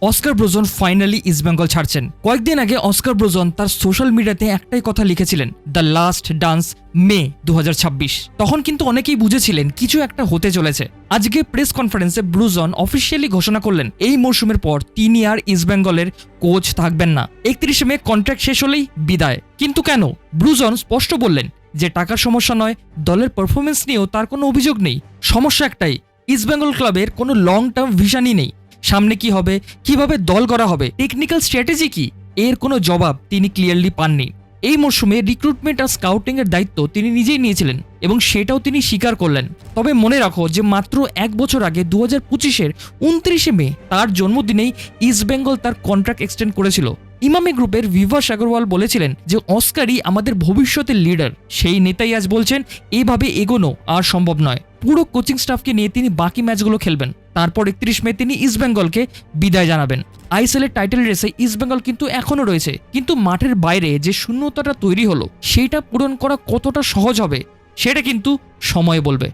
Oscar Bruzon finally East Bengal ছাড়ছেন। কয়েকদিন আগে অস্কার ব্রুজন তার সোশ্যাল মিডিয়াতে একটাই কথা লিখেছিলেন, দ্য লাস্ট ডান্স, মে 2026। তখন কিন্তু অনেকেই বুঝেছিলেন কিছু একটা হতে চলেছে। আজকে প্রেস কনফারেন্সে ব্রুজন অফিসিয়ালি ঘোষণা করলেন এই মরশুমের পর তিনি আর ইস্টবেঙ্গলের কোচ থাকবেন না। 31 মে কন্ট্রাক্ট শেষ হলেই বিদায়। কিন্তু কেন? ব্রুজন স্পষ্ট বললেন যে টাকার সমস্যা নয়, দলের পারফরমেন্স নিয়েও তার কোনো অভিযোগ নেই। সমস্যা একটাই, ইস্টবেঙ্গল ক্লাবের কোনো লং টার্ম ভিশনই নেই। সামনে কি হবে, কিভাবে দল করা হবে, টেকনিক্যাল স্ট্র্যাটেজি কি, এর কোনো জবাব তিনি ক্লিয়ারলি পাননি। এই মরশুমে রিক্রুটমেন্ট আর স্কাউটিং এর দায়িত্ব তিনি নিজেই নিয়েছিলেন এবং সেটাও তিনি স্বীকার করলেন। তবে মনে রাখো যে মাত্র এক বছর আগে 2025-এর 29 মে তার জন্মদিনেই ইস্টবেঙ্গল তার কন্ট্রাক্ট এক্সটেন্ড করেছিল। ইমামি গ্রুপের বিভাস আগরওয়াল বলেছিলেন যে অস্কারই আমাদের ভবিষ্যতের লিডার। সেই নেতাই আজ বলছেন এভাবে এগোনো আর সম্ভব নয়। পুরো কোচিং স্টাফকে নিয়ে তিনি বাকি ম্যাচগুলো খেলবেন। তারপর 31 মে তিনি ইস্টবেঙ্গলকে বিদায় জানাবেন। আইএসএল-এর টাইটেল রেসে ইস্টবেঙ্গল কিন্তু এখনো রয়েছে, কিন্তু মাঠের বাইরে যে শূন্যতাটা তৈরি হলো সেইটা পূরণ করা কতটা সহজ হবে সেটা কিন্তু সময় বলবে।